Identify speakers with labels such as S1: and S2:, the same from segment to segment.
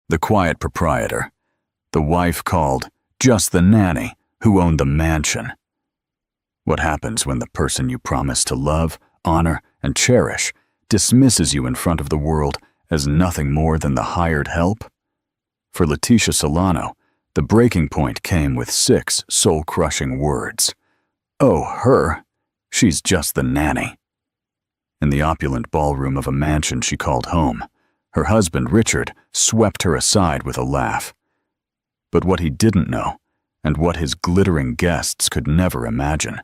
S1: the quiet proprietor, the wife called just the nanny who owned the mansion. What happens when the person you promise to love, honor, and cherish dismisses you in front of the world as nothing more than the hired help? For Leticia Solano, the breaking point came with 6 soul-crushing words. Oh, her. She's just the nanny. In the opulent ballroom of a mansion she called home, her husband, Richard, swept her aside with a laugh. But what he didn't know, and what his glittering guests could never imagine,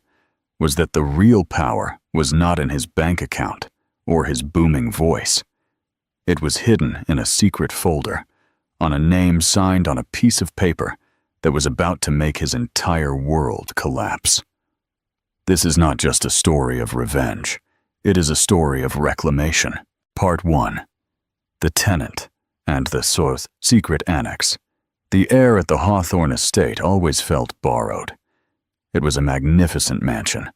S1: was that the real power was not in his bank account or his booming voice. It was hidden in a secret folder, on a name signed on a piece of paper that was about to make his entire world collapse. This is not just a story of revenge. It is a story of reclamation. Part 1. The Tenant and the Secret Annex. The air at the Hawthorne estate always felt borrowed. It was a magnificent mansion,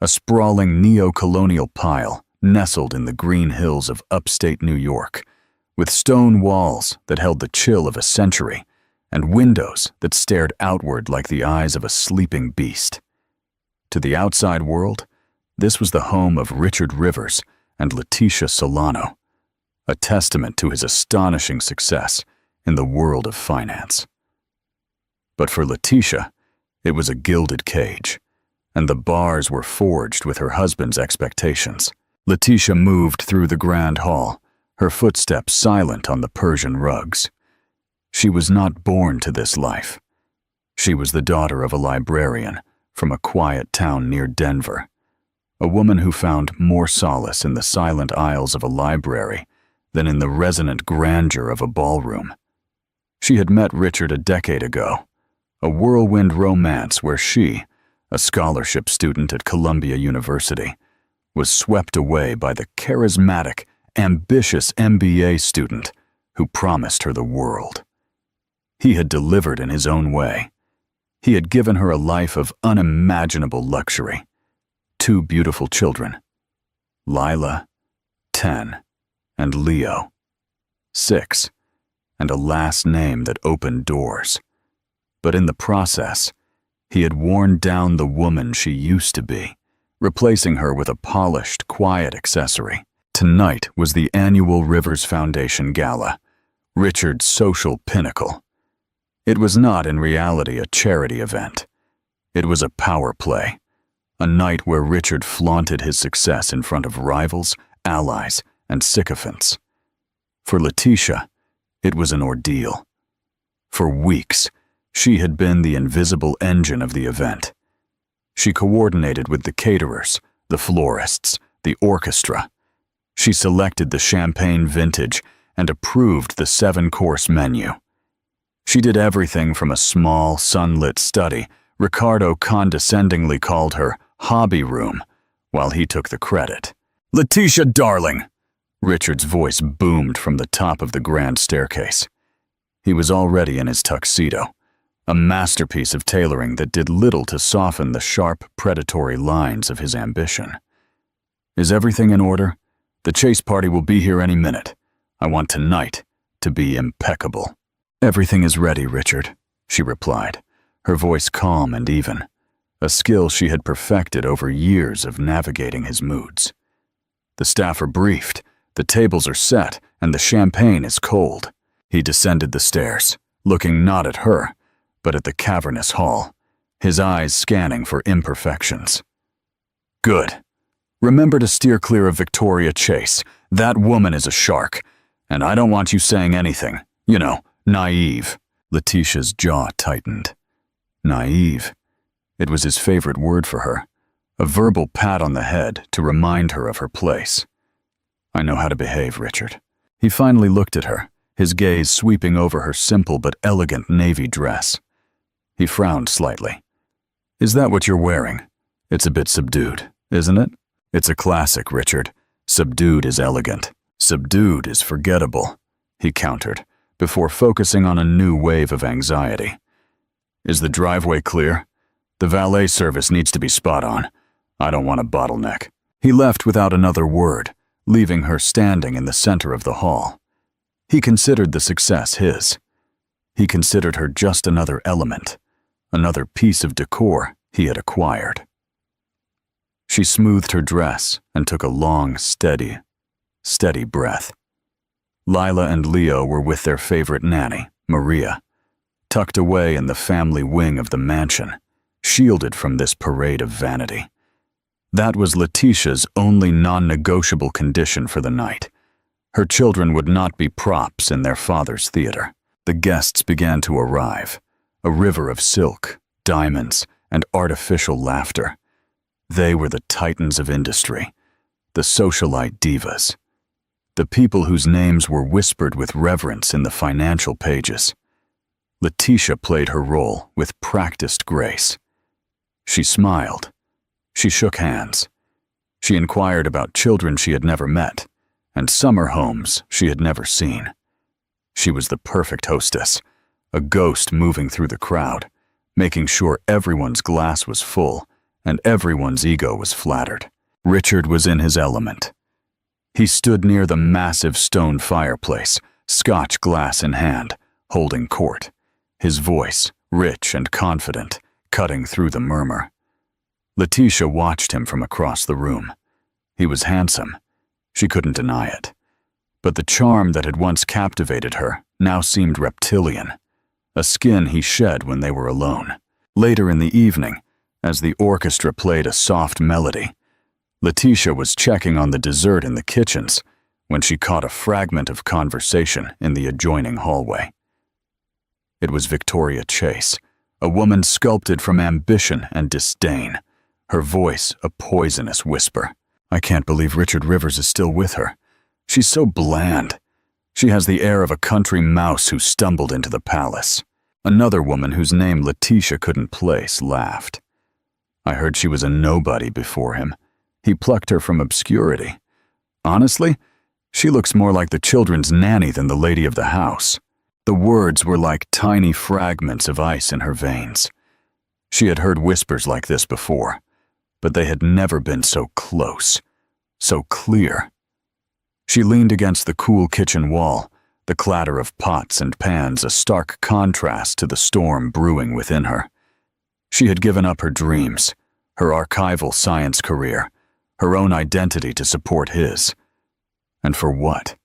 S1: a sprawling neo-colonial pile nestled in the green hills of upstate New York, with stone walls that held the chill of a century and windows that stared outward like the eyes of a sleeping beast. To the outside world, this was the home of Richard Rivers and Leticia Solano, a testament to his astonishing success in the world of finance. But for Leticia, it was a gilded cage, and the bars were forged with her husband's expectations. Leticia moved through the grand hall, her footsteps silent on the Persian rugs. She was not born to this life. She was the daughter of a librarian from a quiet town near Denver, a woman who found more solace in the silent aisles of a library than in the resonant grandeur of a ballroom. She had met Richard a decade ago, a whirlwind romance where she, a scholarship student at Columbia University, was swept away by the charismatic, ambitious MBA student who promised her the world. He had delivered in his own way. He had given her a life of unimaginable luxury. 2 beautiful children, Lila, 10, and Leo, 6, and a last name that opened doors. But in the process, he had worn down the woman she used to be, replacing her with a polished, quiet accessory. Tonight was the annual Rivers Foundation Gala, Richard's social pinnacle. It was not in reality a charity event. It was a power play, a night where Richard flaunted his success in front of rivals, allies, and sycophants. For Leticia, it was an ordeal. For weeks, she had been the invisible engine of the event. She coordinated with the caterers, the florists, the orchestra. She selected the champagne vintage and approved the 7-course menu. She did everything from a small, sunlit study Ricardo condescendingly called her hobby room, while he took the credit. "Leticia, darling!" Richard's voice boomed from the top of the grand staircase. He was already in his tuxedo, a masterpiece of tailoring that did little to soften the sharp, predatory lines of his ambition. "Is everything in order? The chase party will be here any minute. I want tonight to be impeccable." "Everything is ready, Richard," she replied, her voice calm and even, a skill she had perfected over years of navigating his moods. "The staff are briefed, the tables are set, and the champagne is cold." He descended the stairs, looking not at her, but at the cavernous hall, his eyes scanning for imperfections. "Good. Remember to steer clear of Victoria Chase. That woman is a shark, and I don't want you saying anything, naive." Leticia's jaw tightened. Naive. It was his favorite word for her, a verbal pat on the head to remind her of her place. "I know how to behave, Richard." He finally looked at her, his gaze sweeping over her simple but elegant navy dress. He frowned slightly. "Is that what you're wearing? It's a bit subdued, isn't it?" "It's a classic, Richard. Subdued is elegant. Subdued is forgettable," he countered, before focusing on a new wave of anxiety. "Is the driveway clear? The valet service needs to be spot on. I don't want a bottleneck." He left without another word, leaving her standing in the center of the hall. He considered the success his. He considered her just another element, another piece of decor he had acquired. She smoothed her dress and took a long, steady breath. Lila and Leo were with their favorite nanny, Maria, tucked away in the family wing of the mansion, shielded from this parade of vanity. That was Letitia's only non-negotiable condition for the night. Her children would not be props in their father's theater. The guests began to arrive, a river of silk, diamonds, and artificial laughter. They were the titans of industry, the socialite divas, the people whose names were whispered with reverence in the financial pages. Letitia played her role with practiced grace. She smiled. She shook hands. She inquired about children she had never met and summer homes she had never seen. She was the perfect hostess, a ghost moving through the crowd, making sure everyone's glass was full and everyone's ego was flattered. Richard was in his element. He stood near the massive stone fireplace, Scotch glass in hand, holding court, his voice, rich and confident, cutting through the murmur. Letitia watched him from across the room. He was handsome. She couldn't deny it. But the charm that had once captivated her now seemed reptilian, a skin he shed when they were alone. Later in the evening, as the orchestra played a soft melody, Letitia was checking on the dessert in the kitchens when she caught a fragment of conversation in the adjoining hallway. It was Victoria Chase, a woman sculpted from ambition and disdain, her voice a poisonous whisper. "I can't believe Richard Rivers is still with her. She's so bland. She has the air of a country mouse who stumbled into the palace." Another woman whose name Letitia couldn't place laughed. "I heard she was a nobody before him. He plucked her from obscurity. Honestly, she looks more like the children's nanny than the lady of the house." The words were like tiny fragments of ice in her veins. She had heard whispers like this before, but they had never been so close, so clear. She leaned against the cool kitchen wall, the clatter of pots and pans a stark contrast to the storm brewing within her. She had given up her dreams, her archival science career, her own identity to support his. And for what?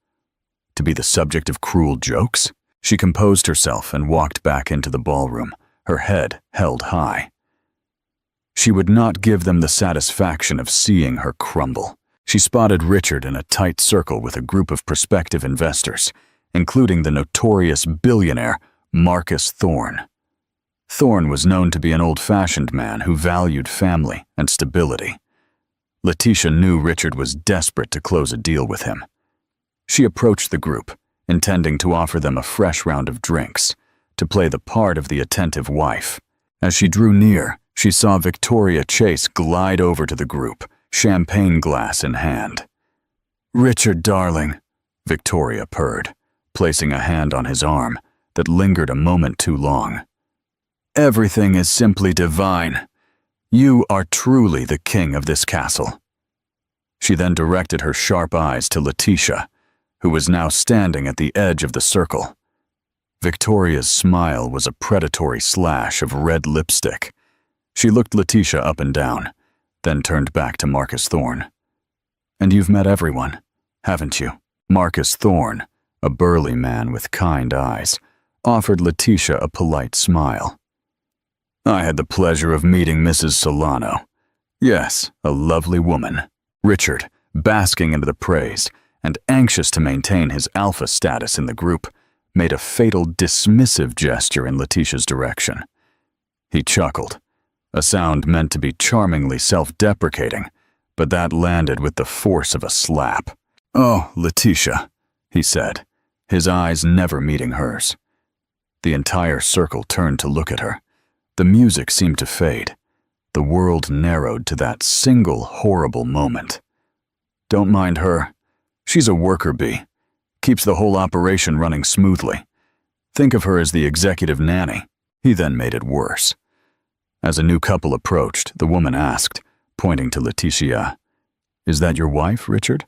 S1: To be the subject of cruel jokes? She composed herself and walked back into the ballroom, her head held high. She would not give them the satisfaction of seeing her crumble. She spotted Richard in a tight circle with a group of prospective investors, including the notorious billionaire Marcus Thorne. Thorne was known to be an old-fashioned man who valued family and stability. Letitia knew Richard was desperate to close a deal with him. She approached the group, intending to offer them a fresh round of drinks, to play the part of the attentive wife. As she drew near, she saw Victoria Chase glide over to the group, champagne glass in hand. "Richard, darling," Victoria purred, placing a hand on his arm that lingered a moment too long. "Everything is simply divine. You are truly the king of this castle." She then directed her sharp eyes to Letitia, who was now standing at the edge of the circle. Victoria's smile was a predatory slash of red lipstick. She looked Letitia up and down, then turned back to Marcus Thorne. "And you've met everyone, haven't you?" Marcus Thorne, a burly man with kind eyes, offered Letitia a polite smile. "I had the pleasure of meeting Mrs. Solano. Yes, a lovely woman." Richard, basking into the praise and anxious to maintain his alpha status in the group, made a fatal dismissive gesture in Letitia's direction. He chuckled, a sound meant to be charmingly self-deprecating, but that landed with the force of a slap. "Oh, Letitia," he said, his eyes never meeting hers. The entire circle turned to look at her. The music seemed to fade. The world narrowed to that single horrible moment. "Don't mind her. She's a worker bee. Keeps the whole operation running smoothly. Think of her as the executive nanny." He then made it worse. As a new couple approached, the woman asked, pointing to Letitia, "Is that your wife, Richard?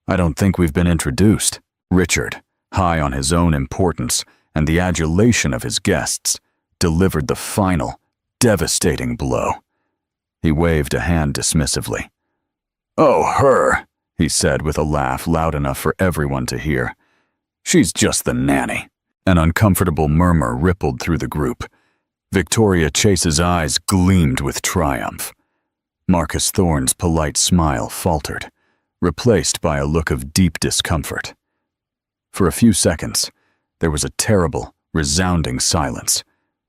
S1: I don't think we've been introduced." Richard, high on his own importance and the adulation of his guests, delivered the final, devastating blow. He waved a hand dismissively. "Oh, her," he said with a laugh loud enough for everyone to hear. "She's just the nanny." An uncomfortable murmur rippled through the group. Victoria Chase's eyes gleamed with triumph. Marcus Thorne's polite smile faltered, replaced by a look of deep discomfort. For a few seconds, there was a terrible, resounding silence,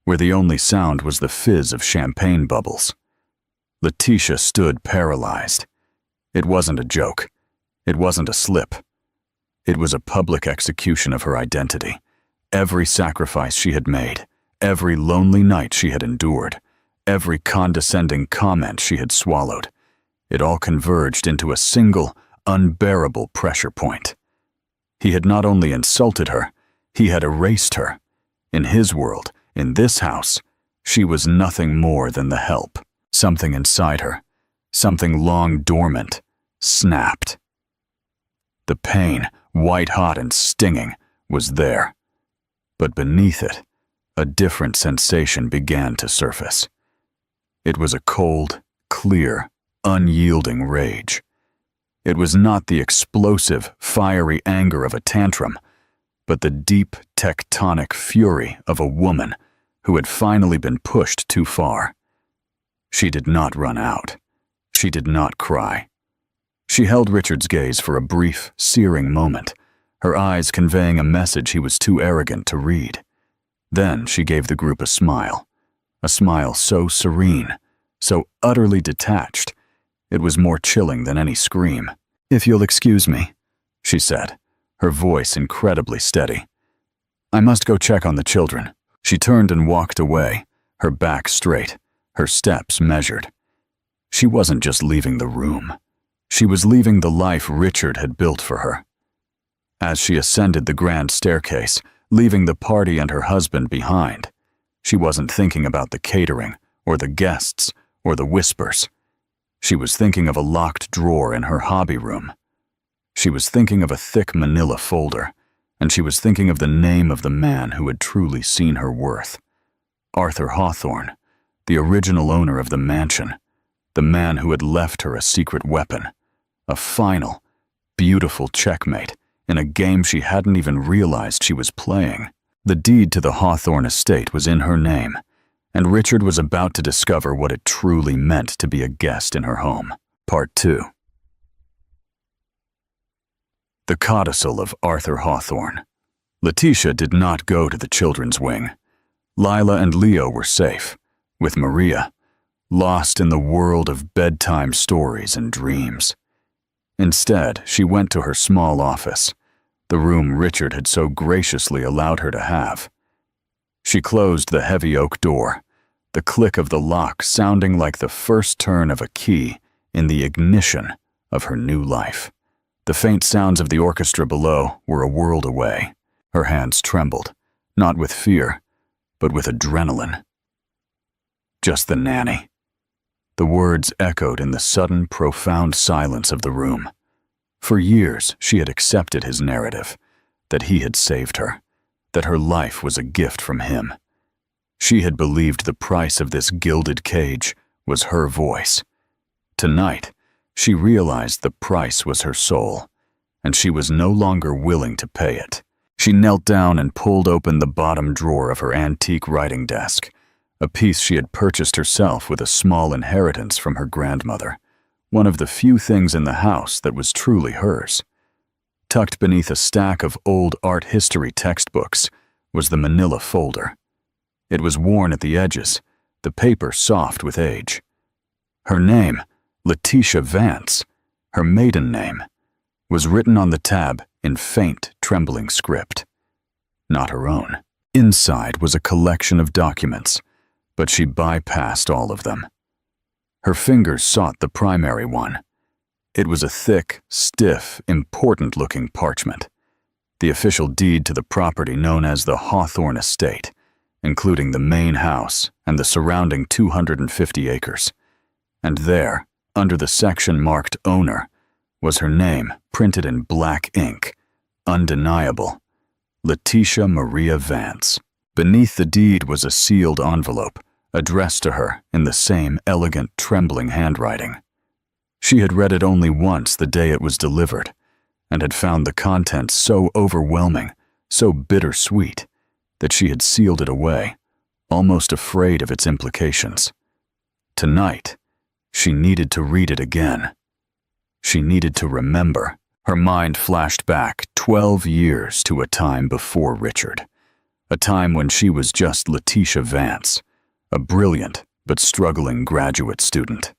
S1: where the only sound was the fizz of champagne bubbles. Letitia stood paralyzed. It wasn't a joke. It wasn't a slip. It was a public execution of her identity. Every sacrifice she had made, every lonely night she had endured, every condescending comment she had swallowed, it all converged into a single, unbearable pressure point. He had not only insulted her, he had erased her. In his world, in this house, she was nothing more than the help. Something inside her, something long dormant, snapped. The pain, white-hot and stinging, was there. But beneath it, a different sensation began to surface. It was a cold, clear, unyielding rage. It was not the explosive, fiery anger of a tantrum, but the deep, tectonic fury of a woman who had finally been pushed too far. She did not run out. She did not cry. She held Richard's gaze for a brief, searing moment, her eyes conveying a message he was too arrogant to read. Then she gave the group a smile so serene, so utterly detached, it was more chilling than any scream. "If you'll excuse me," she said, her voice incredibly steady. "I must go check on the children." She turned and walked away, her back straight, her steps measured. She wasn't just leaving the room. She was leaving the life Richard had built for her. As she ascended the grand staircase, leaving the party and her husband behind, she wasn't thinking about the catering, or the guests, or the whispers. She was thinking of a locked drawer in her hobby room. She was thinking of a thick manila folder, and she was thinking of the name of the man who had truly seen her worth. Arthur Hawthorne, the original owner of the mansion, the man who had left her a secret weapon, a final, beautiful checkmate in a game she hadn't even realized she was playing. The deed to the Hawthorne estate was in her name, and Richard was about to discover what it truly meant to be a guest in her home. Part 2. The codicil of Arthur Hawthorne. Letitia did not go to the children's wing. Lila and Leo were safe, with Maria, lost in the world of bedtime stories and dreams. Instead, she went to her small office, the room Richard had so graciously allowed her to have. She closed the heavy oak door, the click of the lock sounding like the first turn of a key in the ignition of her new life. The faint sounds of the orchestra below were a world away. Her hands trembled, not with fear, but with adrenaline. Just the nanny. The words echoed in the sudden, profound silence of the room. For years, she had accepted his narrative, that he had saved her, that her life was a gift from him. She had believed the price of this gilded cage was her voice. Tonight, she realized the price was her soul, and she was no longer willing to pay it. She knelt down and pulled open the bottom drawer of her antique writing desk, a piece she had purchased herself with a small inheritance from her grandmother, one of the few things in the house that was truly hers. Tucked beneath a stack of old art history textbooks was the manila folder. It was worn at the edges, the paper soft with age. Her name, Letitia Vance, her maiden name, was written on the tab in faint, trembling script. Not her own. Inside was a collection of documents, but she bypassed all of them. Her fingers sought the primary one. It was a thick, stiff, important-looking parchment, the official deed to the property known as the Hawthorne Estate, including the main house and the surrounding 250 acres. And there, under the section marked Owner, was her name printed in black ink, undeniable, Letitia Maria Vance. Beneath the deed was a sealed envelope, addressed to her in the same elegant, trembling handwriting. She had read it only once the day it was delivered, and had found the contents so overwhelming, so bittersweet, that she had sealed it away, almost afraid of its implications. Tonight, she needed to read it again. She needed to remember. Her mind flashed back 12 years to a time before Richard, a time when she was just Letitia Vance, a brilliant but struggling graduate student.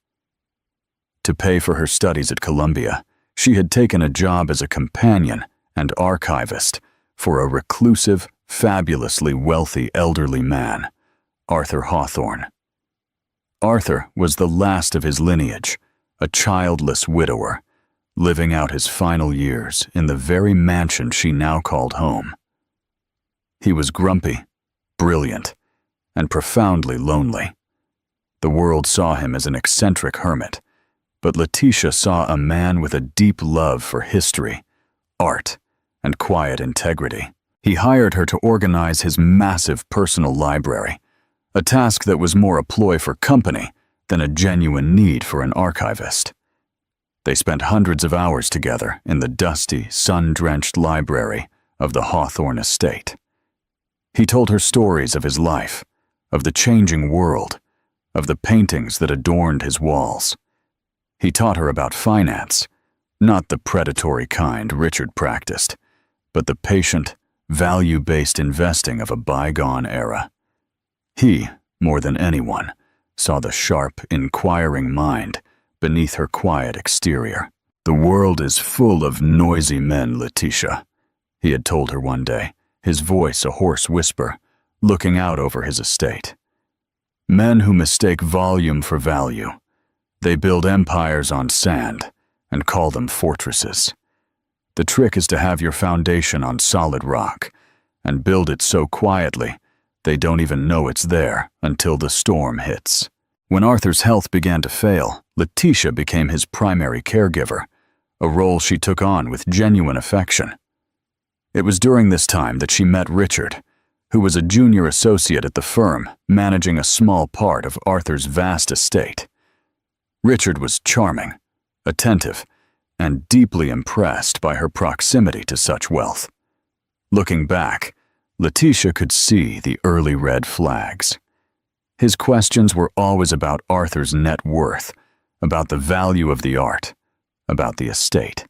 S1: To pay for her studies at Columbia, she had taken a job as a companion and archivist for a reclusive, fabulously wealthy elderly man, Arthur Hawthorne. Arthur was the last of his lineage, a childless widower, living out his final years in the very mansion she now called home. He was grumpy, brilliant, and profoundly lonely. The world saw him as an eccentric hermit, but Letitia saw a man with a deep love for history, art, and quiet integrity. He hired her to organize his massive personal library, a task that was more a ploy for company than a genuine need for an archivist. They spent hundreds of hours together in the dusty, sun-drenched library of the Hawthorne estate. He told her stories of his life, of the changing world, of the paintings that adorned his walls. He taught her about finance, not the predatory kind Richard practiced, but the patient, value-based investing of a bygone era. He, more than anyone, saw the sharp, inquiring mind beneath her quiet exterior. "The world is full of noisy men, Letitia," he had told her one day, his voice a hoarse whisper, looking out over his estate. "Men who mistake volume for value. They build empires on sand and call them fortresses. The trick is to have your foundation on solid rock and build it so quietly they don't even know it's there until the storm hits." When Arthur's health began to fail, Letitia became his primary caregiver, a role she took on with genuine affection. It was during this time that she met Richard, who was a junior associate at the firm, managing a small part of Arthur's vast estate. Richard was charming, attentive, and deeply impressed by her proximity to such wealth. Looking back, Letitia could see the early red flags. His questions were always about Arthur's net worth, about the value of the art, about the estate.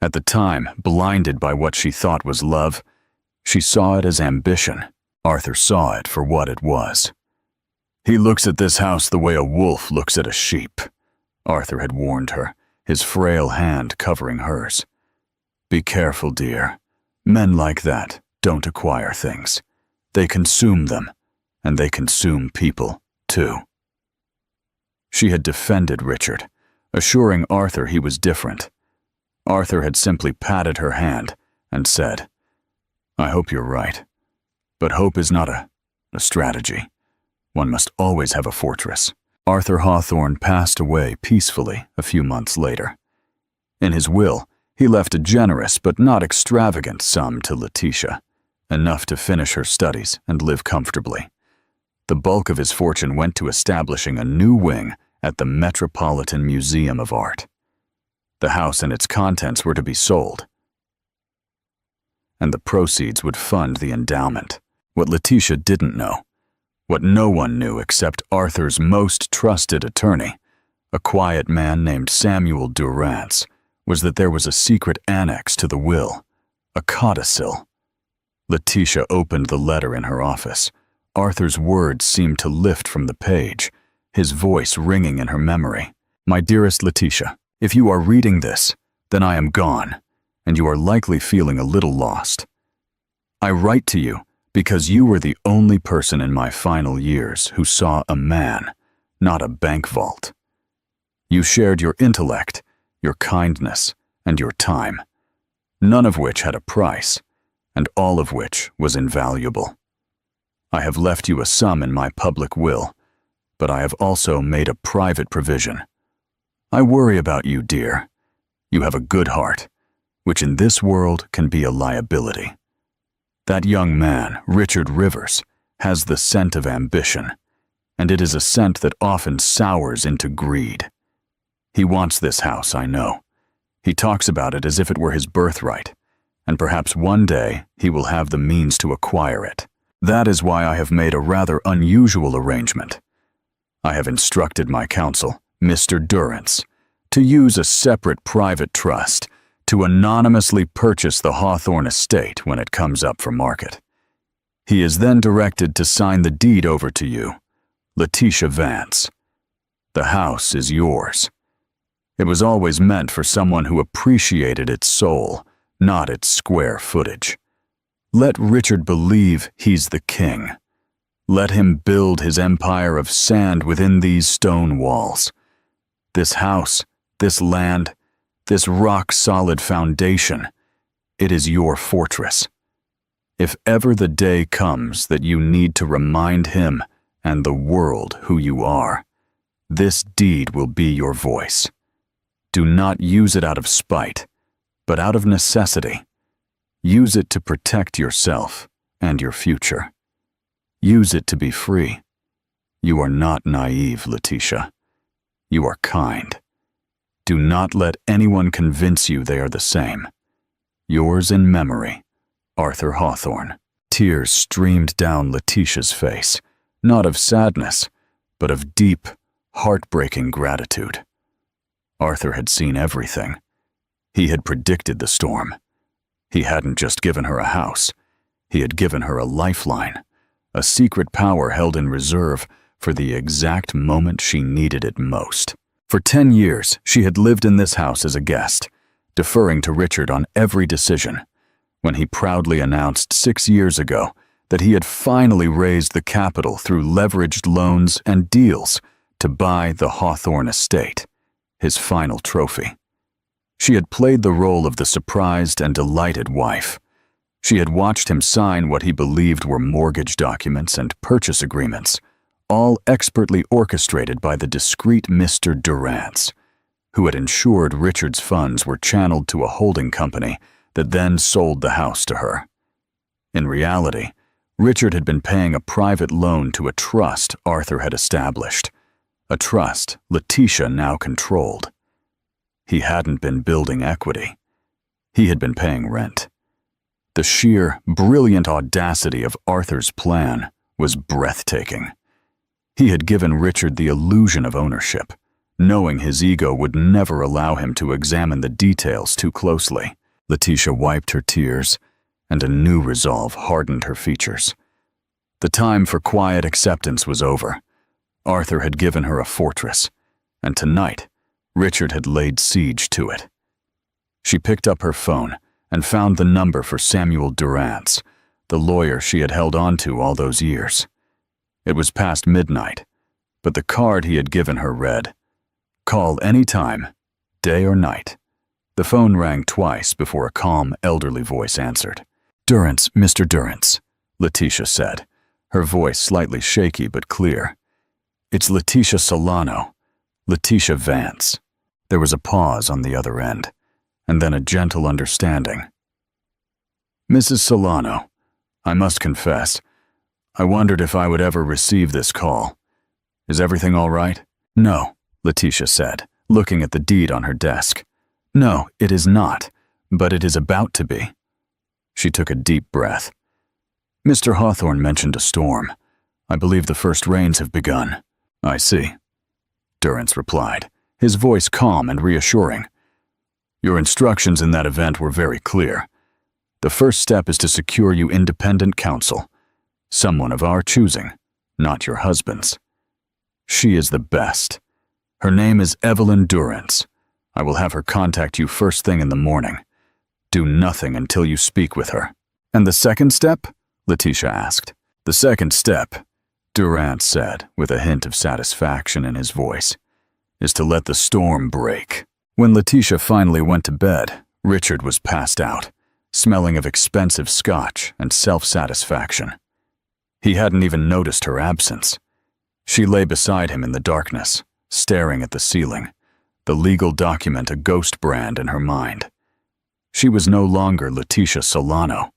S1: At the time, blinded by what she thought was love, she saw it as ambition. Arthur saw it for what it was. "He looks at this house the way a wolf looks at a sheep," Arthur had warned her, his frail hand covering hers. "Be careful, dear. Men like that don't acquire things. They consume them, and they consume people, too." She had defended Richard, assuring Arthur he was different. Arthur had simply patted her hand and said, "I hope you're right. But hope is not a strategy. One must always have a fortress." Arthur Hawthorne passed away peacefully a few months later. In his will, he left a generous but not extravagant sum to Letitia, enough to finish her studies and live comfortably. The bulk of his fortune went to establishing a new wing at the Metropolitan Museum of Art. The house and its contents were to be sold, and the proceeds would fund the endowment. What Letitia didn't know, what no one knew except Arthur's most trusted attorney, a quiet man named Samuel Durrance, was that there was a secret annex to the will, a codicil. Letitia opened the letter in her office. Arthur's words seemed to lift from the page, his voice ringing in her memory. "My dearest Letitia, if you are reading this, then I am gone, and you are likely feeling a little lost. I write to you because you were the only person in my final years who saw a man, not a bank vault. You shared your intellect, your kindness, and your time, none of which had a price, and all of which was invaluable. I have left you a sum in my public will, but I have also made a private provision. I worry about you, dear. You have a good heart, which in this world can be a liability. That young man, Richard Rivers, has the scent of ambition, and it is a scent that often sours into greed. He wants this house, I know. He talks about it as if it were his birthright, and perhaps one day he will have the means to acquire it. That is why I have made a rather unusual arrangement. I have instructed my counsel, Mr. Durrance, to use a separate private trust to anonymously purchase the Hawthorne estate when it comes up for market. He is then directed to sign the deed over to you, Letitia Vance. The house is yours. It was always meant for someone who appreciated its soul, not its square footage. Let Richard believe he's the king. Let him build his empire of sand within these stone walls. This house, this land, this rock-solid foundation, it is your fortress. If ever the day comes that you need to remind him and the world who you are, this deed will be your voice. Do not use it out of spite, but out of necessity. Use it to protect yourself and your future. Use it to be free. You are not naive, Letitia. You are kind. Do not let anyone convince you they are the same. Yours in memory, Arthur Hawthorne. Tears streamed down Letitia's face, not of sadness, but of deep, heartbreaking gratitude. Arthur had seen everything. He had predicted the storm. He hadn't just given her a house. He had given her a lifeline, a secret power held in reserve for the exact moment she needed it most. For 10 years, she had lived in this house as a guest, deferring to Richard on every decision, when he proudly announced 6 years ago that he had finally raised the capital through leveraged loans and deals to buy the Hawthorne estate, his final trophy. She had played the role of the surprised and delighted wife. She had watched him sign what he believed were mortgage documents and purchase agreements, all expertly orchestrated by the discreet Mr. Durrance, who had ensured Richard's funds were channeled to a holding company that then sold the house to her. In reality, Richard had been paying a private loan to a trust Arthur had established, a trust Letitia now controlled. He hadn't been building equity. He had been paying rent. The sheer, brilliant audacity of Arthur's plan was breathtaking. He had given Richard the illusion of ownership, knowing his ego would never allow him to examine the details too closely. Letitia wiped her tears, and a new resolve hardened her features. The time for quiet acceptance was over. Arthur had given her a fortress, and tonight, Richard had laid siege to it. She picked up her phone and found the number for Samuel Durrance, the lawyer she had held on to all those years. It was past midnight, but the card he had given her read, "Call any time, day or night." The phone rang twice before a calm, elderly voice answered. "Durrance, Mr. Durrance," Letitia said, her voice slightly shaky but clear. "It's Letitia Solano, Letitia Vance." There was a pause on the other end, and then a gentle understanding. "Mrs. Solano, I must confess, I wondered if I would ever receive this call. Is everything all right?" "No," Letitia said, looking at the deed on her desk. "No, it is not, but it is about to be." She took a deep breath. "Mr. Hawthorne mentioned a storm. I believe the first rains have begun." "I see," Durrance replied, his voice calm and reassuring. "Your instructions in that event were very clear. The first step is to secure you independent counsel, someone of our choosing, not your husband's. She is the best. Her name is Evelyn Durrance. I will have her contact you first thing in the morning. Do nothing until you speak with her." "And the second step?" Letitia asked. "The second step," Durrance said, with a hint of satisfaction in his voice, "is to let the storm break." When Letitia finally went to bed, Richard was passed out, smelling of expensive scotch and self-satisfaction. He hadn't even noticed her absence. She lay beside him in the darkness, staring at the ceiling, the legal document a ghost brand in her mind. She was no longer Letitia Solano,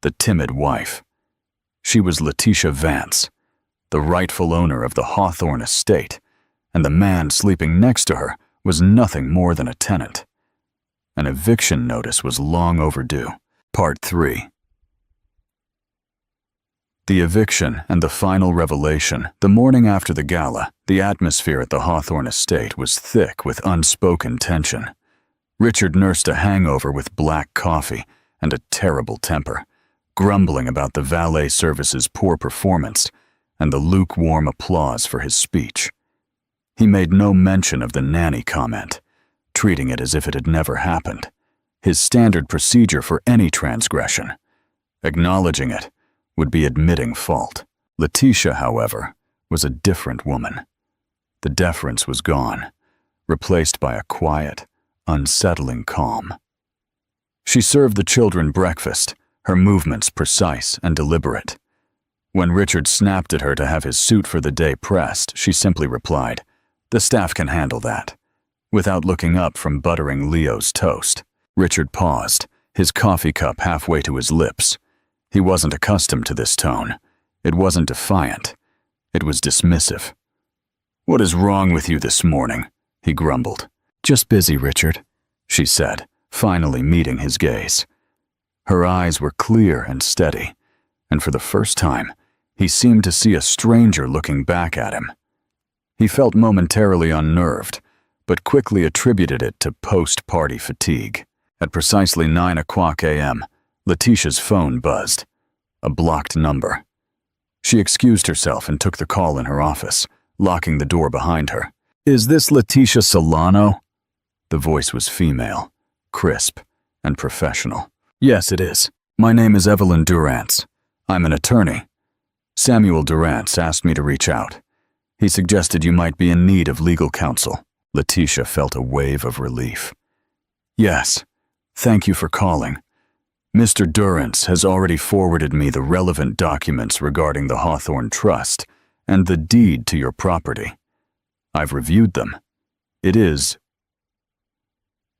S1: the timid wife. She was Letitia Vance, the rightful owner of the Hawthorne estate, and the man sleeping next to her was nothing more than a tenant. An eviction notice was long overdue. Part 3. The eviction and the final revelation. The morning after the gala, the atmosphere at the Hawthorne estate was thick with unspoken tension. Richard nursed a hangover with black coffee and a terrible temper, grumbling about the valet service's poor performance and the lukewarm applause for his speech. He made no mention of the nanny comment, treating it as if it had never happened, his standard procedure for any transgression. Acknowledging it would be admitting fault. Letitia, however, was a different woman. The deference was gone, replaced by a quiet, unsettling calm. She served the children breakfast, her movements precise and deliberate. When Richard snapped at her to have his suit for the day pressed, she simply replied, "The staff can handle that," without looking up from buttering Leo's toast. Richard paused, his coffee cup halfway to his lips. He wasn't accustomed to this tone. It wasn't defiant. It was dismissive. "What is wrong with you this morning?" he grumbled. "Just busy, Richard," she said, finally meeting his gaze. Her eyes were clear and steady, and for the first time, he seemed to see a stranger looking back at him. He felt momentarily unnerved, but quickly attributed it to post-party fatigue. At precisely 9:00 a.m., Letitia's phone buzzed. A blocked number. She excused herself and took the call in her office, locking the door behind her. "Is this Letitia Solano?" The voice was female, crisp, and professional. "Yes, it is. My name is Evelyn Durrance. I'm an attorney. Samuel Durrance asked me to reach out. He suggested you might be in need of legal counsel." Letitia felt a wave of relief. "Yes, thank you for calling. Mr. Durrance has already forwarded me the relevant documents regarding the Hawthorne Trust and the deed to your property. I've reviewed them. It is,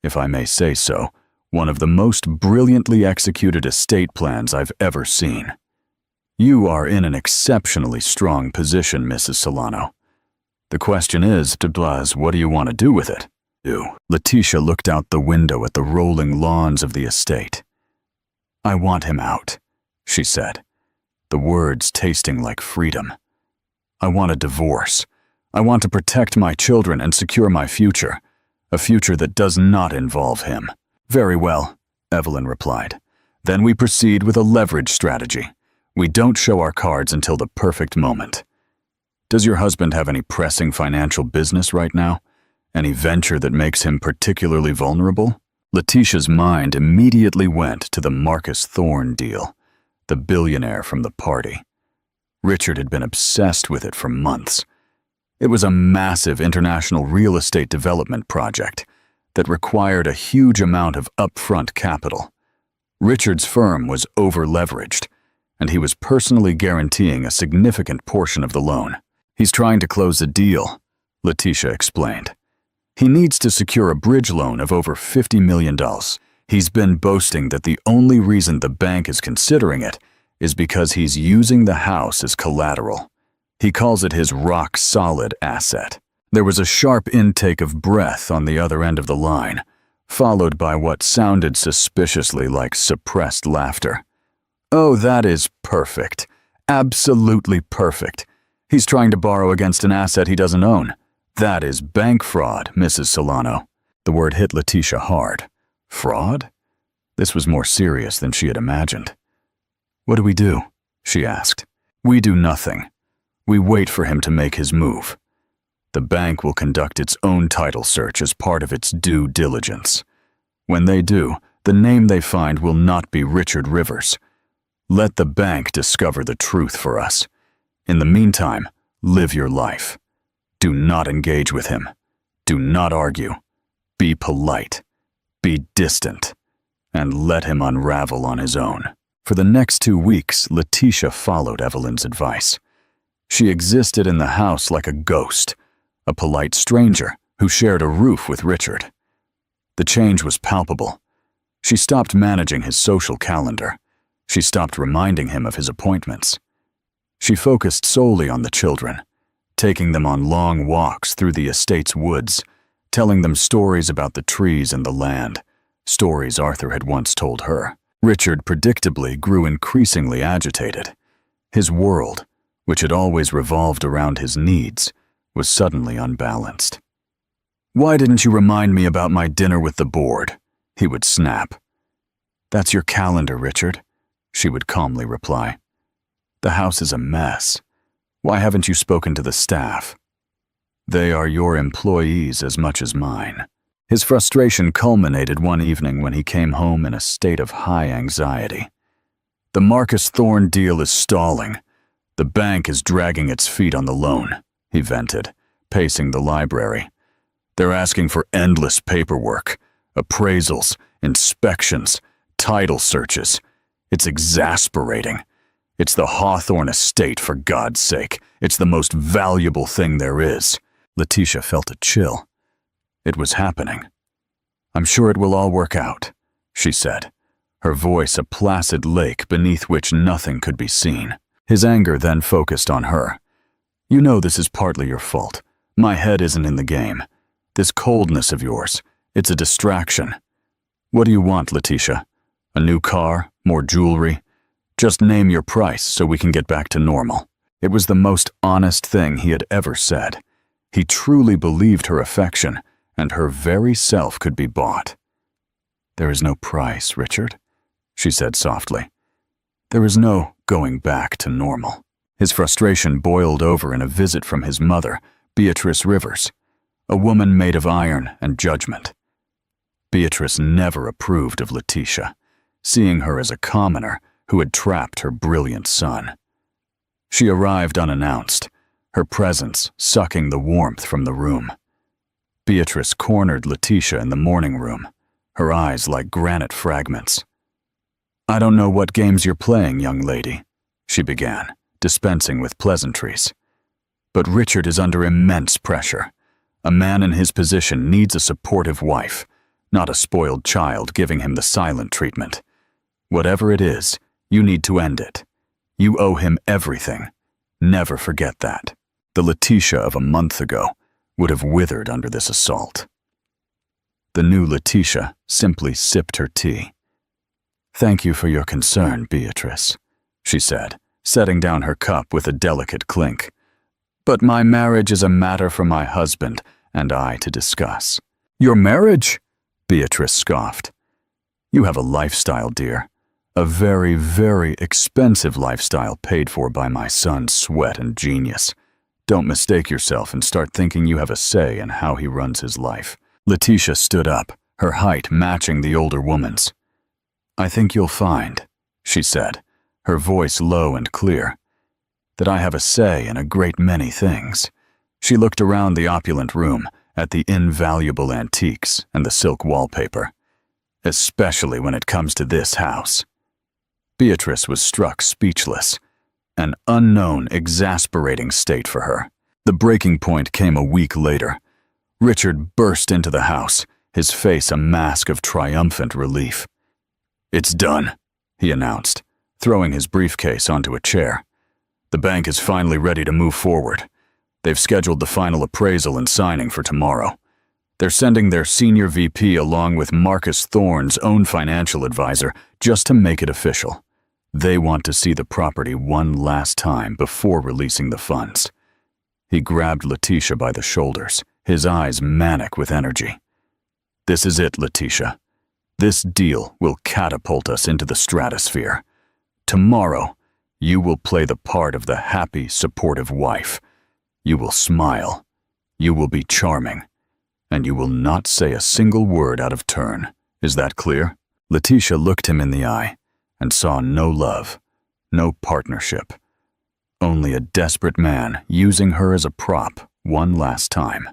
S1: if I may say so, one of the most brilliantly executed estate plans I've ever seen. You are in an exceptionally strong position, Mrs. Solano. The question is, what do you want to do with it?" Letitia looked out the window at the rolling lawns of the estate. "I want him out," she said, the words tasting like freedom. "I want a divorce. I want to protect my children and secure my future, a future that does not involve him." "Very well," Evelyn replied. "Then we proceed with a leverage strategy. We don't show our cards until the perfect moment. Does your husband have any pressing financial business right now? Any venture that makes him particularly vulnerable?" Letitia's mind immediately went to the Marcus Thorne deal, the billionaire from the party. Richard had been obsessed with it for months. It was a massive international real estate development project that required a huge amount of upfront capital. Richard's firm was over-leveraged, and he was personally guaranteeing a significant portion of the loan. "He's trying to close a deal," Letitia explained. "He needs to secure a bridge loan of over $50 million. He's been boasting that the only reason the bank is considering it is because he's using the house as collateral. He calls it his rock-solid asset." There was a sharp intake of breath on the other end of the line, followed by what sounded suspiciously like suppressed laughter. "Oh, that is perfect. Absolutely perfect. He's trying to borrow against an asset he doesn't own. That is bank fraud, Mrs. Solano." The word hit Letitia hard. Fraud? This was more serious than she had imagined. "What do we do?" she asked. "We do nothing. We wait for him to make his move. The bank will conduct its own title search as part of its due diligence. When they do, the name they find will not be Richard Rivers. Let the bank discover the truth for us. In the meantime, live your life. Do not engage with him. Do not argue. Be polite. Be distant. And let him unravel on his own." For the next 2 weeks, Letitia followed Evelyn's advice. She existed in the house like a ghost, a polite stranger who shared a roof with Richard. The change was palpable. She stopped managing his social calendar. She stopped reminding him of his appointments. She focused solely on the children, taking them on long walks through the estate's woods, telling them stories about the trees and the land, stories Arthur had once told her. Richard predictably grew increasingly agitated. His world, which had always revolved around his needs, was suddenly unbalanced. "Why didn't you remind me about my dinner with the board?" he would snap. "That's your calendar, Richard," she would calmly reply. "The house is a mess. Why haven't you spoken to the staff?" "They are your employees as much as mine." His frustration culminated one evening when he came home in a state of high anxiety. "The Marcus Thorne deal is stalling. The bank is dragging its feet on the loan," he vented, pacing the library. "They're asking for endless paperwork, appraisals, inspections, title searches. It's exasperating. It's the Hawthorne estate, for God's sake. It's the most valuable thing there is." Letitia felt a chill. It was happening. "I'm sure it will all work out," she said, her voice a placid lake beneath which nothing could be seen. His anger then focused on her. "You know this is partly your fault. My head isn't in the game. This coldness of yours, it's a distraction. What do you want, Letitia? A new car? More jewelry? Just name your price so we can get back to normal." It was the most honest thing he had ever said. He truly believed her affection and her very self could be bought. "There is no price, Richard," she said softly. "There is no going back to normal." His frustration boiled over in a visit from his mother, Beatrice Rivers, a woman made of iron and judgment. Beatrice never approved of Letitia, seeing her as a commoner who had trapped her brilliant son. She arrived unannounced, her presence sucking the warmth from the room. Beatrice cornered Letitia in the morning room, her eyes like granite fragments. "I don't know what games you're playing, young lady," she began, dispensing with pleasantries. "But Richard is under immense pressure. A man in his position needs a supportive wife, not a spoiled child giving him the silent treatment. Whatever it is, you need to end it. You owe him everything. Never forget that." The Letitia of a month ago would have withered under this assault. The new Letitia simply sipped her tea. "Thank you for your concern, Beatrice," she said, setting down her cup with a delicate clink. "But my marriage is a matter for my husband and I to discuss." "Your marriage?" Beatrice scoffed. "You have a lifestyle, dear. A very, very expensive lifestyle paid for by my son's sweat and genius. Don't mistake yourself and start thinking you have a say in how he runs his life." Letitia stood up, her height matching the older woman's. "I think you'll find," she said, her voice low and clear, "that I have a say in a great many things." She looked around the opulent room, at the invaluable antiques and the silk wallpaper. "Especially when it comes to this house." Beatrice was struck speechless. An unknown, exasperating state for her. The breaking point came a week later. Richard burst into the house, his face a mask of triumphant relief. "It's done," he announced, throwing his briefcase onto a chair. "The bank is finally ready to move forward. They've scheduled the final appraisal and signing for tomorrow. They're sending their senior VP along with Marcus Thorne's own financial advisor just to make it official. They want to see the property one last time before releasing the funds." He grabbed Letitia by the shoulders, his eyes manic with energy. "This is it, Letitia. This deal will catapult us into the stratosphere. Tomorrow, you will play the part of the happy, supportive wife. You will smile. You will be charming. And you will not say a single word out of turn. Is that clear?" Letitia looked him in the eye and saw no love, no partnership, only a desperate man using her as a prop one last time.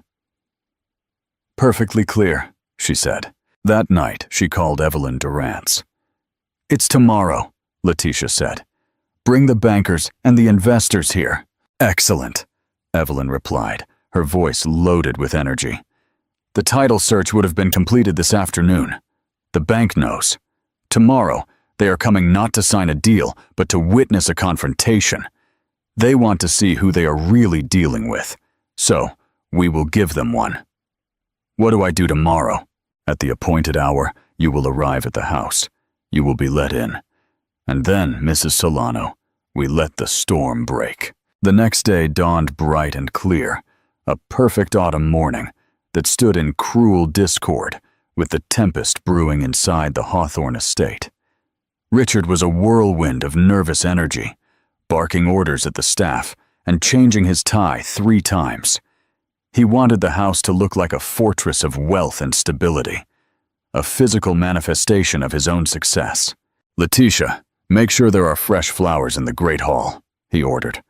S1: "Perfectly clear," she said. That night, she called Evelyn Durrance. "It's tomorrow," Letitia said. "Bring the bankers and the investors here." "Excellent," Evelyn replied, her voice loaded with energy. "The title search would have been completed this afternoon. The bank knows. Tomorrow, they are coming not to sign a deal, but to witness a confrontation. They want to see who they are really dealing with. So, we will give them one. What do I do tomorrow? At the appointed hour, you will arrive at the house. You will be let in. And then, Mrs. Solano, we let the storm break. The next day dawned bright and clear, a perfect autumn morning that stood in cruel discord with the tempest brewing inside the Hawthorne estate. Richard was a whirlwind of nervous energy, barking orders at the staff and changing his tie 3 times. He wanted the house to look like a fortress of wealth and stability, a physical manifestation of his own success. Letitia, make sure there are fresh flowers in the Great Hall, he ordered.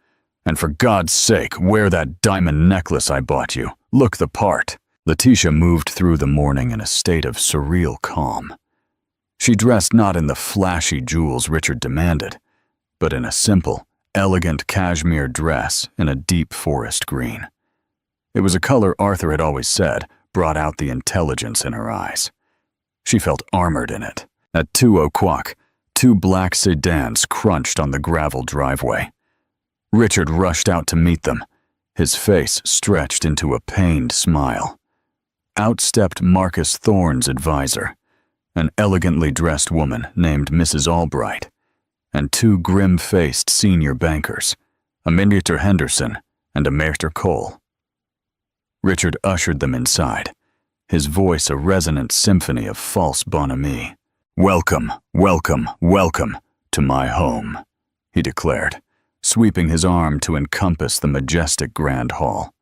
S1: And for God's sake, wear that diamond necklace I bought you. Look the part. Letitia moved through the morning in a state of surreal calm. She dressed not in the flashy jewels Richard demanded, but in a simple, elegant cashmere dress in a deep forest green. It was a color Arthur had always said brought out the intelligence in her eyes. She felt armored in it. At 2:00, 2 black sedans crunched on the gravel driveway. Richard rushed out to meet them, his face stretched into a pained smile. Out stepped Marcus Thorne's advisor, an elegantly dressed woman named Mrs. Albright, and 2 grim-faced senior bankers, a Mr. Henderson and a Mr. Cole. Richard ushered them inside, his voice a resonant symphony of false bonhomie. "Welcome, welcome, welcome to my home," he declared, sweeping his arm to encompass the majestic grand hall.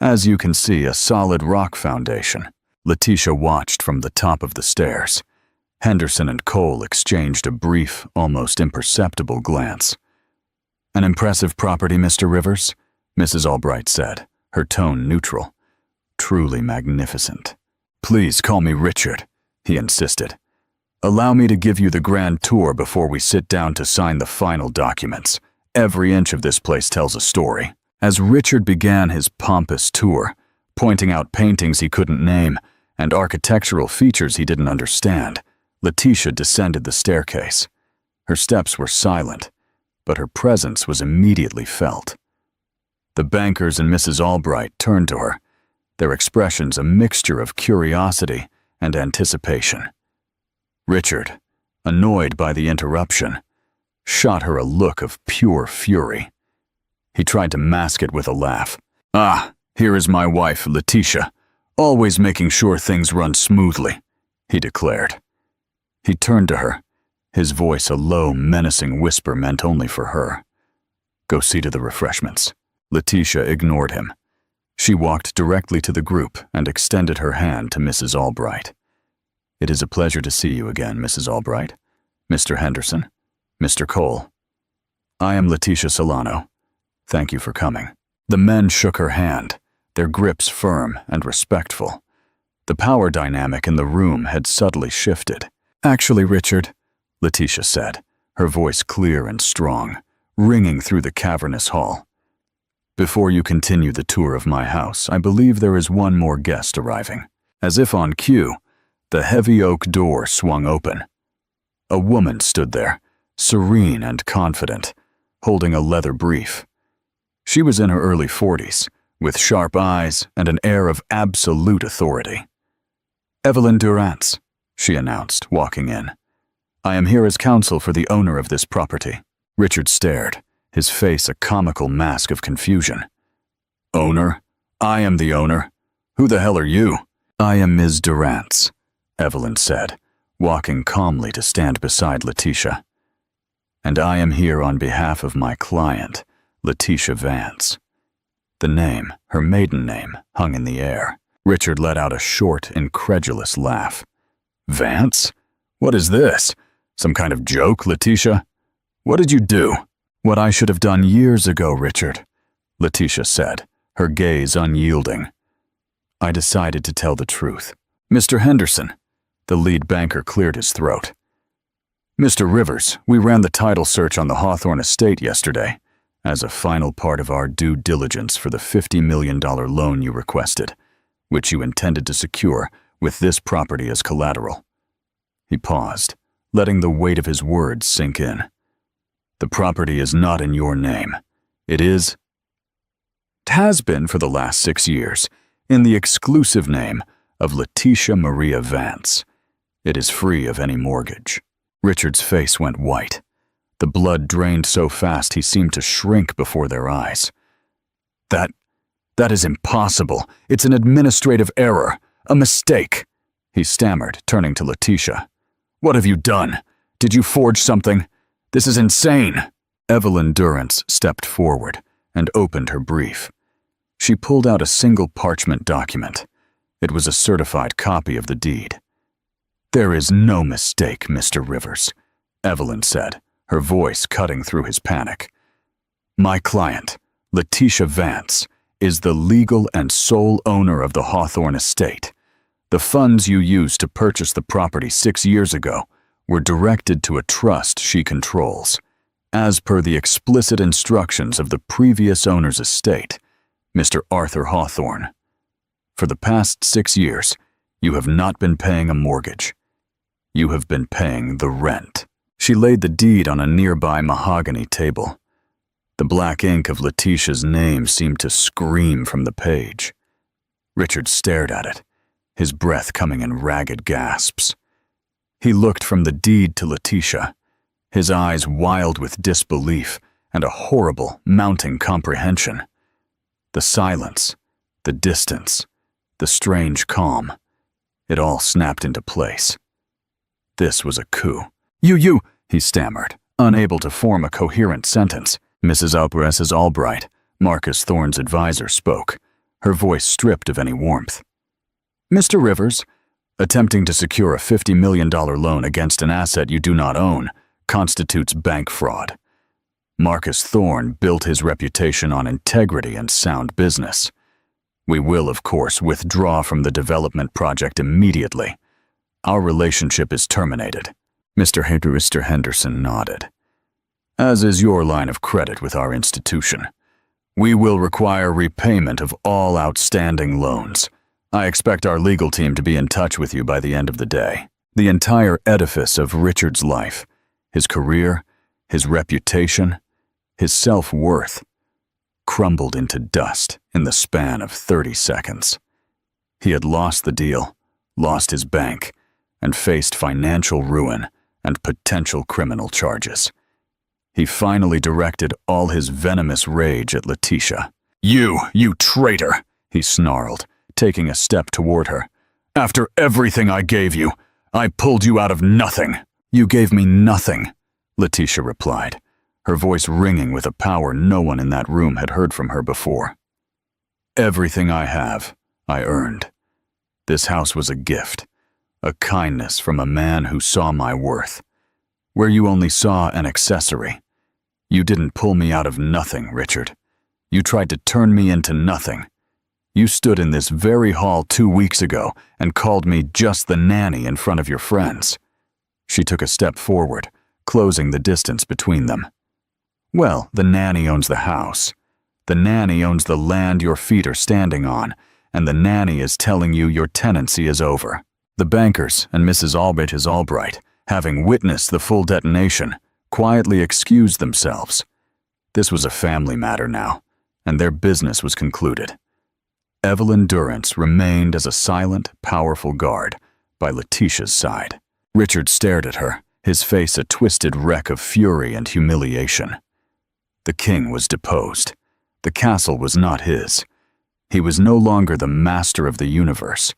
S1: As you can see, a solid rock foundation. Letitia watched from the top of the stairs. Henderson and Cole exchanged a brief, almost imperceptible glance. "An impressive property, Mr. Rivers," Mrs. Albright said, her tone neutral. "Truly magnificent." "Please call me Richard," he insisted. "Allow me to give you the grand tour before we sit down to sign the final documents. Every inch of this place tells a story." As Richard began his pompous tour, pointing out paintings he couldn't name and architectural features he didn't understand, Letitia descended the staircase. Her steps were silent, but her presence was immediately felt. The bankers and Mrs. Albright turned to her, their expressions a mixture of curiosity and anticipation. Richard, annoyed by the interruption, shot her a look of pure fury. He tried to mask it with a laugh. "Ah, here is my wife, Letitia, always making sure things run smoothly," he declared. He turned to her, his voice a low, menacing whisper meant only for her. "Go see to the refreshments." Letitia ignored him. She walked directly to the group and extended her hand to Mrs. Albright. "It is a pleasure to see you again, Mrs. Albright. Mr. Henderson, Mr. Cole. I am Letitia Solano. Thank you for coming." The men shook her hand, their grips firm and respectful. The power dynamic in the room had subtly shifted. "Actually, Richard," Letitia said, her voice clear and strong, ringing through the cavernous hall. "Before you continue the tour of my house, I believe there is one more guest arriving." As if on cue, the heavy oak door swung open. A woman stood there, serene and confident, holding a leather brief. She was in her early 40s, with sharp eyes and an air of absolute authority. "Evelyn Durrance," she announced, walking in. "I am here as counsel for the owner of this property." Richard stared, his face a comical mask of confusion. "Owner? I am the owner. Who the hell are you?" "I am Ms. Durrance," Evelyn said, walking calmly to stand beside Letitia. "And I am here on behalf of my client, Letitia Vance." The name, her maiden name, hung in the air. Richard let out a short, incredulous laugh. "Vance? What is this? Some kind of joke, Letitia? What did you do?" "What I should have done years ago, Richard," Letitia said, her gaze unyielding. "I decided to tell the truth." "Mr. Henderson," the lead banker cleared his throat. "Mr. Rivers, we ran the title search on the Hawthorne estate yesterday, as a final part of our due diligence for the $50 million loan you requested, which you intended to secure with this property as collateral." He paused, letting the weight of his words sink in. The property is not in your name. It has been for the last 6 years, in the exclusive name of Letitia Maria Vance. It is free of any mortgage. Richard's face went white. The blood drained so fast he seemed to shrink before their eyes. That is impossible. It's an administrative error. A mistake," he stammered, turning to Letitia. "What have you done? Did you forge something? This is insane." Evelyn Durrance stepped forward and opened her brief. She pulled out a single parchment document. It was a certified copy of the deed. "There is no mistake, Mr. Rivers," Evelyn said, her voice cutting through his panic. "My client, Letitia Vance, is the legal and sole owner of the Hawthorne estate. The funds you used to purchase the property 6 years ago were directed to a trust she controls, as per the explicit instructions of the previous owner's estate, Mr. Arthur Hawthorne. For the past 6 years, you have not been paying a mortgage. You have been paying the rent." She laid the deed on a nearby mahogany table. The black ink of Letitia's name seemed to scream from the page. Richard stared at it, his breath coming in ragged gasps. He looked from the deed to Letitia, his eyes wild with disbelief and a horrible, mounting comprehension. The silence, the distance, the strange calm, it all snapped into place. This was a coup. You, he stammered, unable to form a coherent sentence. Mrs. Albright, Marcus Thorne's advisor, spoke, her voice stripped of any warmth. "Mr. Rivers, attempting to secure a $50 million loan against an asset you do not own constitutes bank fraud. Marcus Thorne built his reputation on integrity and sound business. We will, of course, withdraw from the development project immediately. Our relationship is terminated." Mr. Henderson nodded. "As is your line of credit with our institution. We will require repayment of all outstanding loans. I expect our legal team to be in touch with you by the end of the day." The entire edifice of Richard's life, his career, his reputation, his self-worth, crumbled into dust in the span of 30 seconds. He had lost the deal, lost his bank, and faced financial ruin and potential criminal charges. He finally directed all his venomous rage at Letitia. You traitor," he snarled, taking a step toward her. "After everything I gave you, I pulled you out of nothing." "You gave me nothing," Letitia replied, her voice ringing with a power no one in that room had heard from her before. "Everything I have, I earned. This house was a gift, a kindness from a man who saw my worth. Where you only saw an accessory. You didn't pull me out of nothing, Richard. You tried to turn me into nothing. You stood in this very hall 2 weeks ago and called me just the nanny in front of your friends." She took a step forward, closing the distance between them. "Well, the nanny owns the house. The nanny owns the land your feet are standing on, and the nanny is telling you your tenancy is over." The bankers and Mrs. Albright, having witnessed the full detonation, quietly excused themselves. This was a family matter now, and their business was concluded. Evelyn Durrance remained as a silent, powerful guard by Letitia's side. Richard stared at her, his face a twisted wreck of fury and humiliation. The king was deposed. The castle was not his. He was no longer the master of the universe.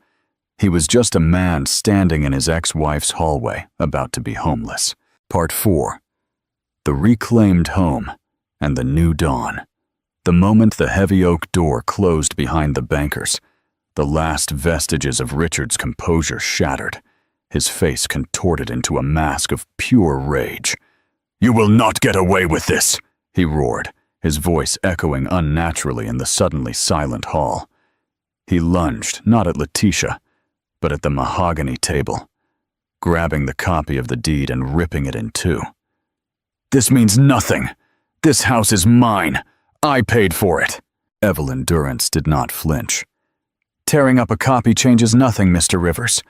S1: He was just a man standing in his ex-wife's hallway, about to be homeless. Part 4. The reclaimed home and the new dawn. The moment the heavy oak door closed behind the bankers, the last vestiges of Richard's composure shattered, his face contorted into a mask of pure rage. "You will not get away with this," he roared, his voice echoing unnaturally in the suddenly silent hall. He lunged, not at Letitia, but at the mahogany table, grabbing the copy of the deed and ripping it in two. "This means nothing. This house is mine. I paid for it." Evelyn Durrance did not flinch. "Tearing up a copy changes nothing, Mr. Rivers,"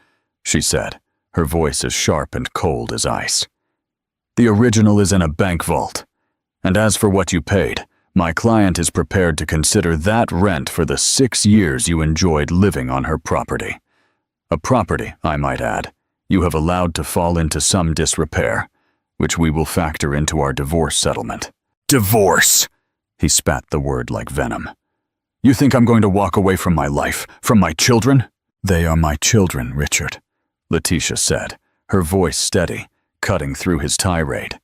S1: she said, her voice as sharp and cold as ice. "The original is in a bank vault. And as for what you paid, my client is prepared to consider that rent for the 6 years you enjoyed living on her property. A property, I might add, you have allowed to fall into some disrepair, which we will factor into our divorce settlement." "Divorce!" He spat the word like venom. "You think I'm going to walk away from my life, from my children?" "They are my children, Richard," Letitia said, her voice steady, cutting through his tirade.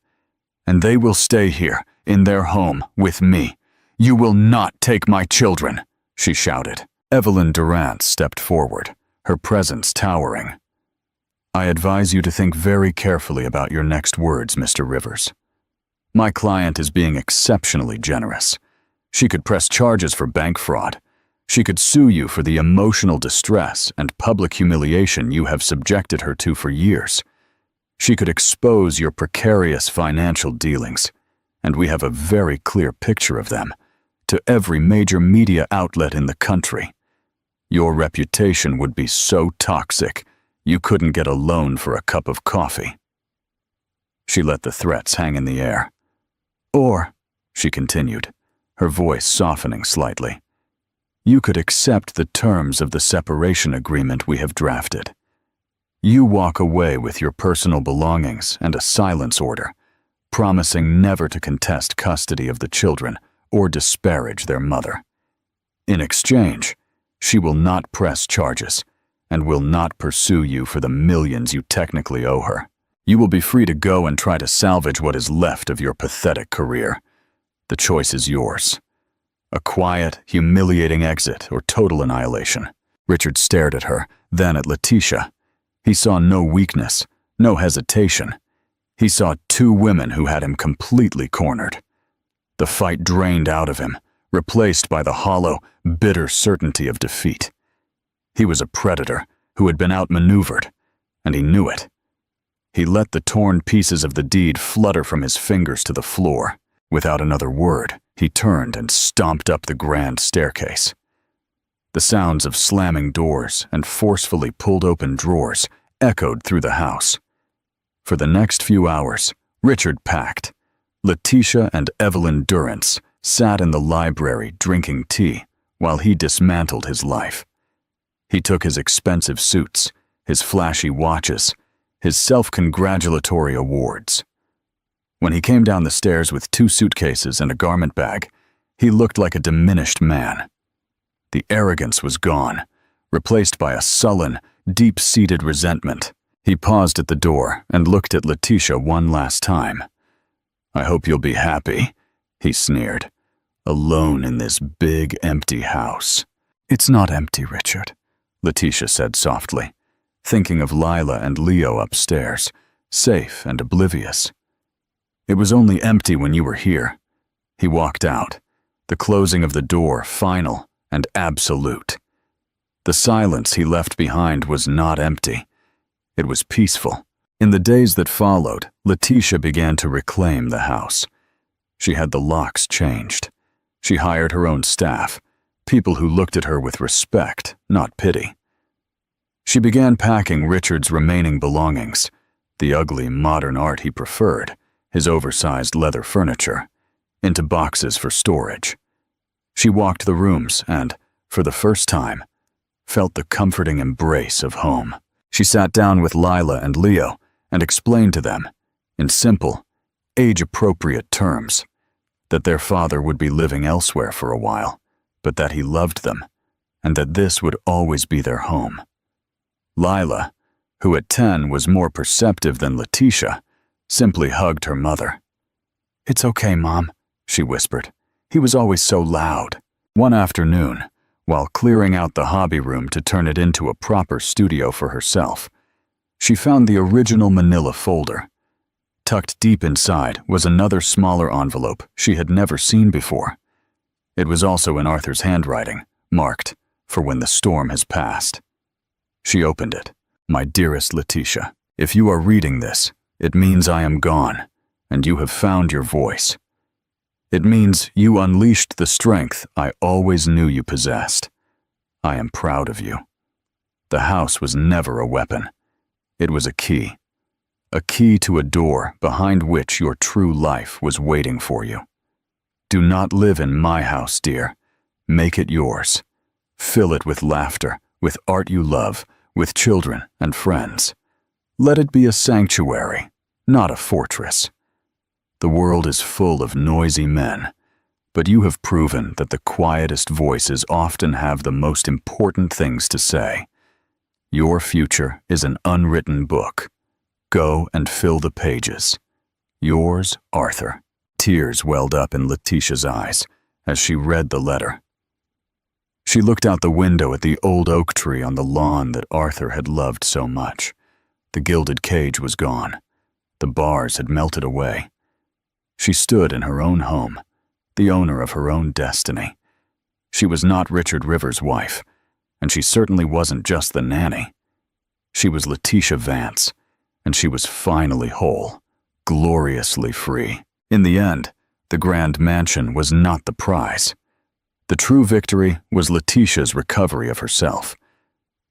S1: "And they will stay here, in their home, with me. You will not take my children," she shouted. Evelyn Durant stepped forward, her presence towering. "I advise you to think very carefully about your next words, Mr. Rivers. My client is being exceptionally generous. She could press charges for bank fraud. She could sue you for the emotional distress and public humiliation you have subjected her to for years. She could expose your precarious financial dealings, and we have a very clear picture of them, to every major media outlet in the country. Your reputation would be so toxic, you couldn't get a loan for a cup of coffee." She let the threats hang in the air. "Or," she continued, her voice softening slightly, "you could accept the terms of the separation agreement we have drafted. You walk away with your personal belongings and a silence order, promising never to contest custody of the children or disparage their mother. In exchange, she will not press charges and will not pursue you for the millions you technically owe her. You will be free to go and try to salvage what is left of your pathetic career. The choice is yours. A quiet, humiliating exit or total annihilation." Richard stared at her, then at Letitia. He saw no weakness, no hesitation. He saw two women who had him completely cornered. The fight drained out of him, replaced by the hollow, bitter certainty of defeat. He was a predator who had been outmaneuvered, and he knew it. He let the torn pieces of the deed flutter from his fingers to the floor. Without another word, he turned and stomped up the grand staircase. The sounds of slamming doors and forcefully pulled open drawers echoed through the house. For the next few hours, Richard packed. Letitia and Evelyn Durrance sat in the library drinking tea while he dismantled his life. He took his expensive suits, his flashy watches, his self-congratulatory awards. When he came down the stairs with 2 suitcases and a garment bag, he looked like a diminished man. The arrogance was gone, replaced by a sullen, deep-seated resentment. He paused at the door and looked at Letitia one last time. "I hope you'll be happy," he sneered, "alone in this big, empty house." "It's not empty, Richard," Letitia said softly, thinking of Lila and Leo upstairs, safe and oblivious. "It was only empty when you were here." He walked out, the closing of the door final and absolute. The silence he left behind was not empty. It was peaceful. In the days that followed, Letitia began to reclaim the house. She had the locks changed. She hired her own staff, people who looked at her with respect, not pity. She began packing Richard's remaining belongings, the ugly modern art he preferred, his oversized leather furniture, into boxes for storage. She walked the rooms and, for the first time, felt the comforting embrace of home. She sat down with Lila and Leo and explained to them, in simple, age-appropriate terms, that their father would be living elsewhere for a while, but that he loved them, and that this would always be their home. Lila, who at 10 was more perceptive than Letitia, simply hugged her mother. "It's okay, Mom," she whispered. "He was always so loud." One afternoon, while clearing out the hobby room to turn it into a proper studio for herself, she found the original manila folder. Tucked deep inside was another smaller envelope she had never seen before. It was also in Arthur's handwriting, marked, "For when the storm has passed." She opened it. "My dearest Letitia, if you are reading this, it means I am gone, and you have found your voice. It means you unleashed the strength I always knew you possessed. I am proud of you. The house was never a weapon. It was a key to a door behind which your true life was waiting for you. Do not live in my house, dear. Make it yours. Fill it with laughter, with art you love, with children and friends. Let it be a sanctuary, not a fortress. The world is full of noisy men, but you have proven that the quietest voices often have the most important things to say. Your future is an unwritten book. Go and fill the pages. Yours, Arthur. Tears welled up in Letitia's eyes as she read the letter. She looked out the window at the old oak tree on the lawn that Arthur had loved so much. The gilded cage was gone. The bars had melted away. She stood in her own home, the owner of her own destiny. She was not Richard Rivers' wife, and she certainly wasn't just the nanny. She was Letitia Vance, and she was finally whole, gloriously free. In the end, the grand mansion was not the prize. The true victory was Letitia's recovery of herself.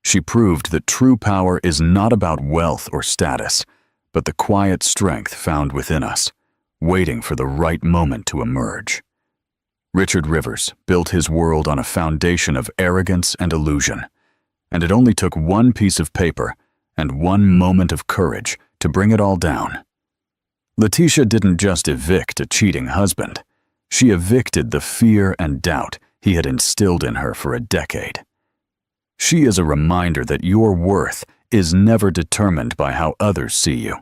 S1: She proved that true power is not about wealth or status, but the quiet strength found within us, waiting for the right moment to emerge. Richard Rivers built his world on a foundation of arrogance and illusion, and it only took one piece of paper and one moment of courage to bring it all down. Letitia didn't just evict a cheating husband. She evicted the fear and doubt he had instilled in her for a decade. She is a reminder that your worth is never determined by how others see you,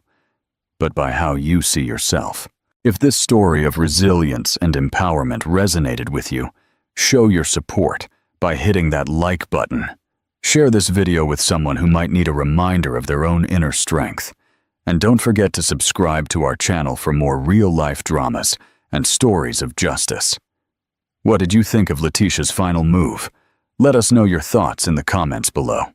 S1: but by how you see yourself. If this story of resilience and empowerment resonated with you, show your support by hitting that like button. Share this video with someone who might need a reminder of their own inner strength. And don't forget to subscribe to our channel for more real-life dramas and stories of justice. What did you think of Letitia's final move? Let us know your thoughts in the comments below.